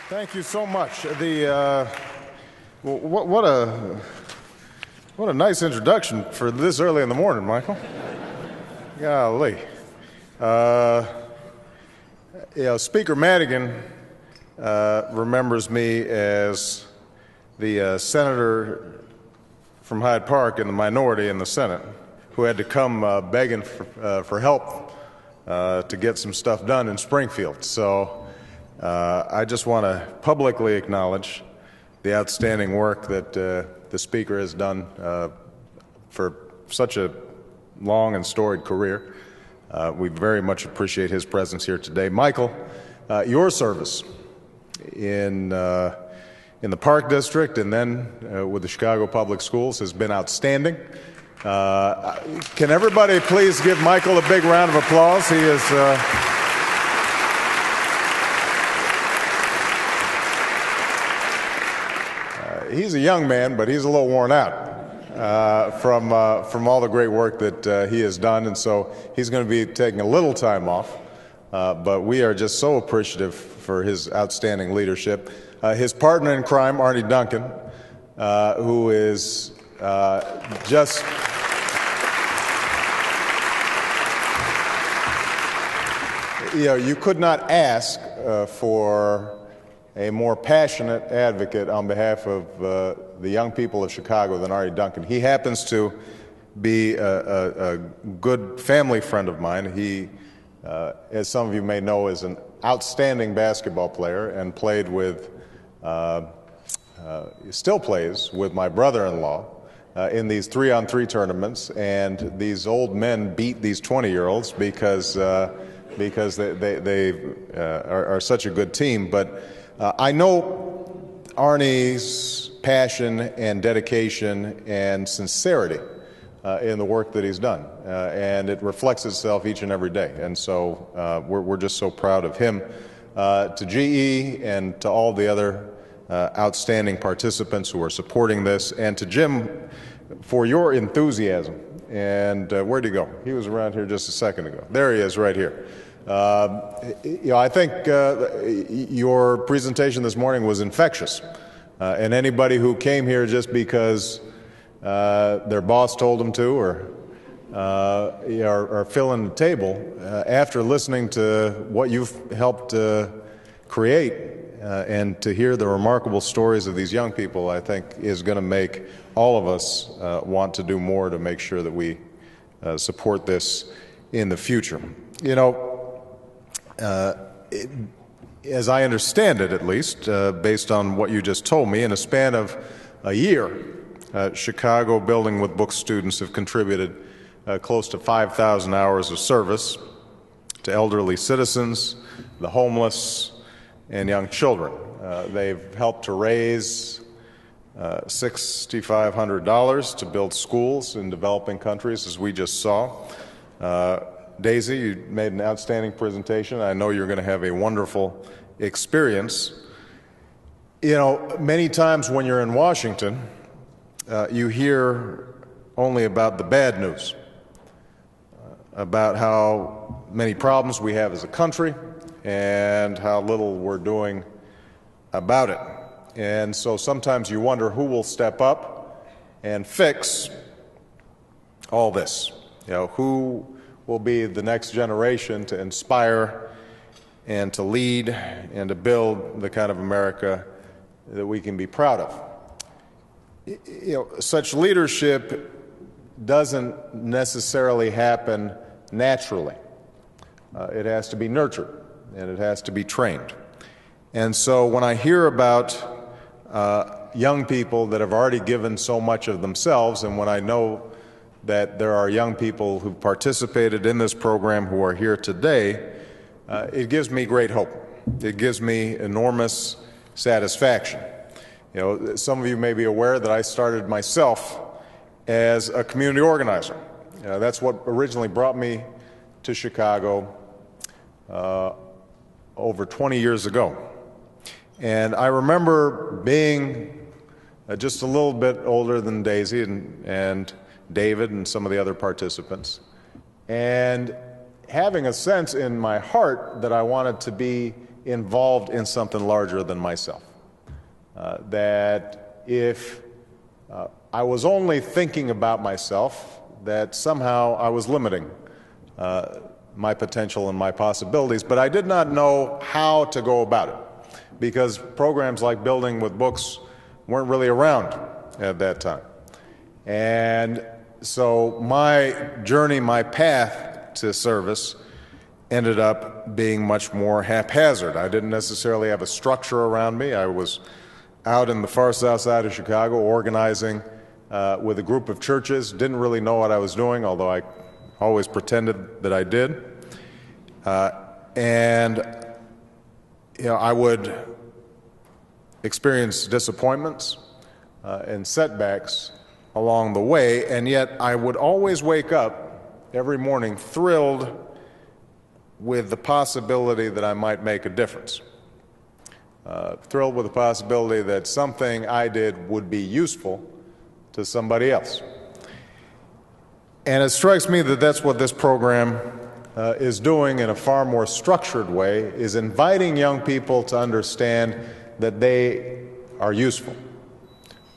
Thank you so much. What a nice introduction for this early in the morning, Michael. Golly. Speaker Madigan remembers me as the senator from Hyde Park in the minority in the Senate who had to come begging for help to get some stuff done in Springfield. So I just want to publicly acknowledge the outstanding work that the Speaker has done for such a long and storied career. We very much appreciate his presence here today. Michael, your service in the Park District and then with the Chicago Public Schools has been outstanding. Can everybody please give Michael a big round of applause? He is... he's a young man, but he's a little worn out from all the great work that he has done, and so he's going to be taking a little time off. But we are just so appreciative for his outstanding leadership. His partner in crime, Arnie Duncan, who is just... you could not ask for a more passionate advocate on behalf of the young people of Chicago than Arnie Duncan. He happens to be a good family friend of mine. He, as some of you may know, is an outstanding basketball player and played with, still plays with my brother-in-law in these 3-on-3 tournaments. And these old men beat these 20-year-olds because they are such a good team. But I know Arnie's passion and dedication and sincerity in the work that he's done, and it reflects itself each and every day. And so we're just so proud of him. To GE and to all the other outstanding participants who are supporting this, and to Jim for your enthusiasm. And where'd he go? He was around here just a second ago. There he is, right here. I think your presentation this morning was infectious, and anybody who came here just because their boss told them to, or are filling the table, after listening to what you've helped create and to hear the remarkable stories of these young people, I think is going to make all of us want to do more to make sure that we support this in the future. As I understand it, at least, based on what you just told me, in a span of a year, Chicago Building with Books students have contributed close to 5,000 hours of service to elderly citizens, the homeless, and young children. They've helped to raise $6,500 to build schools in developing countries, as we just saw. Daisy, you made an outstanding presentation. I know you're going to have a wonderful experience. Many times when you're in Washington, you hear only about the bad news, about how many problems we have as a country and how little we're doing about it. And so sometimes you wonder who will step up and fix all this. Who will be the next generation to inspire and to lead and to build the kind of America that we can be proud of. Such leadership doesn't necessarily happen naturally. It has to be nurtured and it has to be trained. And so when I hear about young people that have already given so much of themselves, and when I know that there are young people who participated in this program who are here today, it gives me great hope. It gives me enormous satisfaction. Some of you may be aware that I started myself as a community organizer. That's what originally brought me to Chicago over 20 years ago. And I remember being just a little bit older than Daisy and David and some of the other participants, and having a sense in my heart that I wanted to be involved in something larger than myself. That if I was only thinking about myself, that somehow I was limiting my potential and my possibilities, but I did not know how to go about it because programs like Building with Books weren't really around at that time. And so my journey, my path to service ended up being much more haphazard. I didn't necessarily have a structure around me. I was out in the far south side of Chicago organizing with a group of churches. Didn't really know what I was doing, although I always pretended that I did. And I would experience disappointments and setbacks along the way, and yet I would always wake up every morning thrilled with the possibility that I might make a difference. Thrilled with the possibility that something I did would be useful to somebody else. And it strikes me that that's what this program is doing in a far more structured way, is inviting young people to understand that they are useful,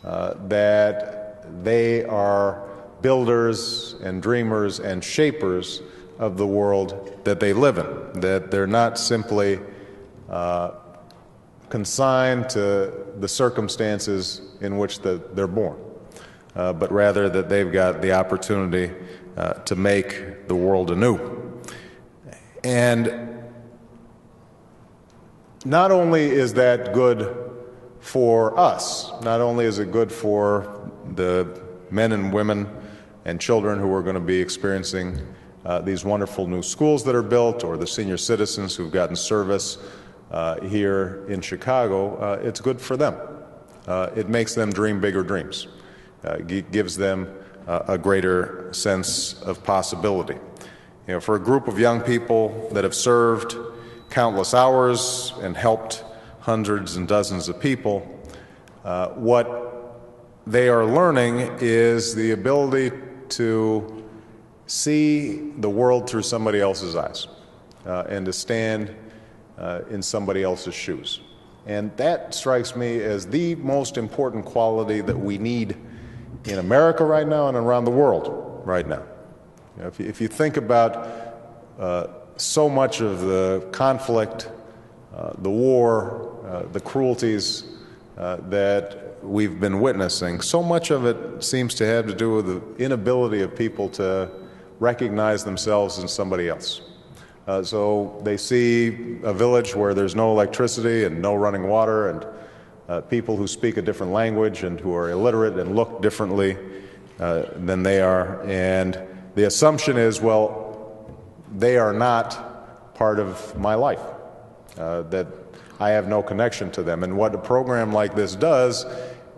that they are builders and dreamers and shapers of the world that they live in, that they're not simply consigned to the circumstances in which they're born, but rather that they've got the opportunity to make the world anew. And not only is that good for us, not only is it good for the men and women and children who are going to be experiencing these wonderful new schools that are built, or the senior citizens who've gotten service here in Chicago, it's good for them. It makes them dream bigger dreams. Gives them a greater sense of possibility. For a group of young people that have served countless hours and helped hundreds and dozens of people, what they are learning is the ability to see the world through somebody else's eyes and to stand in somebody else's shoes. And that strikes me as the most important quality that we need in America right now and around the world right now. If you think about so much of the conflict, the war, the cruelties that we've been witnessing, so much of it seems to have to do with the inability of people to recognize themselves in somebody else. So they see a village where there's no electricity and no running water, and people who speak a different language and who are illiterate and look differently than they are. And the assumption is, well, they are not part of my life, that I have no connection to them. And what a program like this does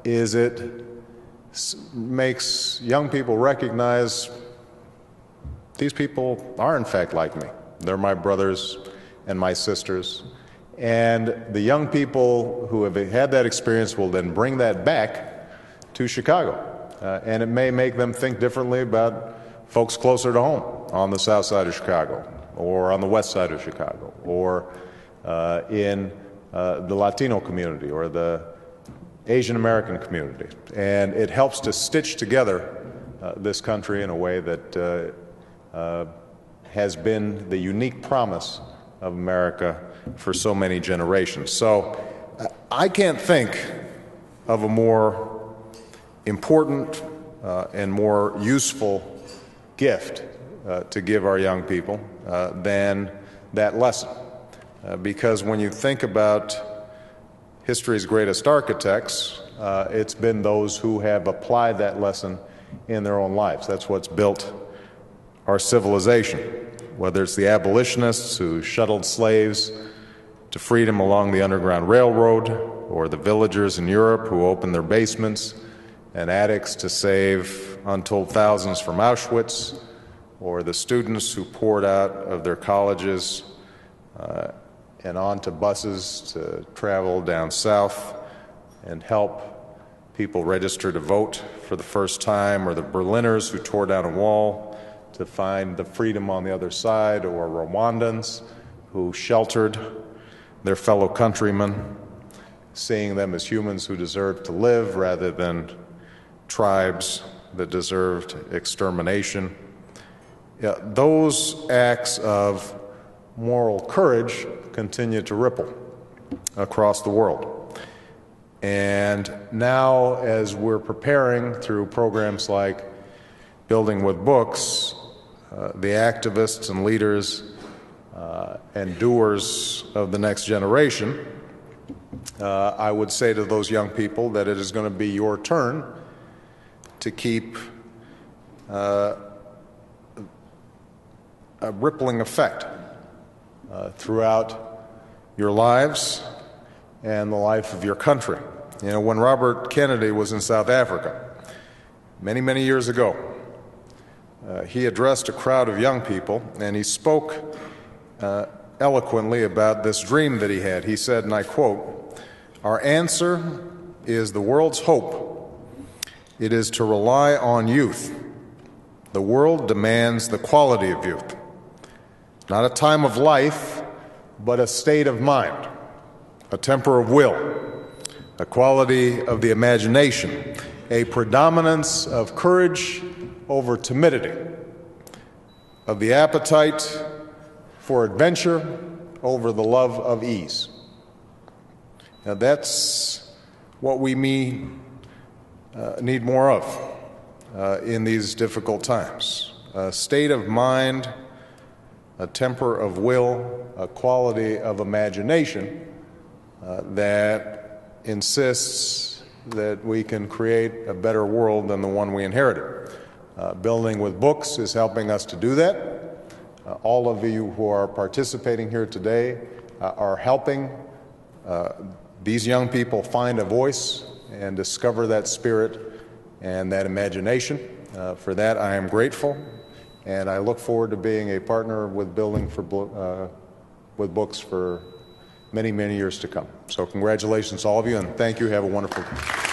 is it makes young people recognize these people are in fact like me. They're my brothers and my sisters. And the young people who have had that experience will then bring that back to Chicago. And it may make them think differently about folks closer to home on the south side of Chicago, or on the west side of Chicago, or in the Latino community or the Asian American community. And it helps to stitch together this country in a way that has been the unique promise of America for so many generations. So I can't think of a more important and more useful gift to give our young people than that lesson. Because when you think about history's greatest architects, it's been those who have applied that lesson in their own lives. That's what's built our civilization, whether it's the abolitionists who shuttled slaves to freedom along the Underground Railroad, or the villagers in Europe who opened their basements and attics to save untold thousands from Auschwitz, or the students who poured out of their colleges and onto buses to travel down south and help people register to vote for the first time, or the Berliners who tore down a wall to find the freedom on the other side, or Rwandans who sheltered their fellow countrymen, seeing them as humans who deserve to live rather than tribes that deserved extermination. Yeah, those acts of moral courage continue to ripple across the world. And now, as we're preparing through programs like Building with Books, the activists and leaders and doers of the next generation, I would say to those young people that it is going to be your turn to keep a rippling effect throughout your lives and the life of your country. You know, when Robert Kennedy was in South Africa many, many years ago, he addressed a crowd of young people, and he spoke eloquently about this dream that he had. He said, and I quote, "Our answer is the world's hope. It is to rely on youth. The world demands the quality of youth. Not a time of life, but a state of mind, a temper of will, a quality of the imagination, a predominance of courage over timidity, of the appetite for adventure over the love of ease." Now that's what we need more of in these difficult times. A state of mind, a temper of will, a quality of imagination that insists that we can create a better world than the one we inherited. Building with Books is helping us to do that. All of you who are participating here today are helping these young people find a voice and discover that spirit and that imagination. For that, I am grateful, and I look forward to being a partner with Building with Books for many, many years to come. So congratulations to all of you, and thank you. Have a wonderful day.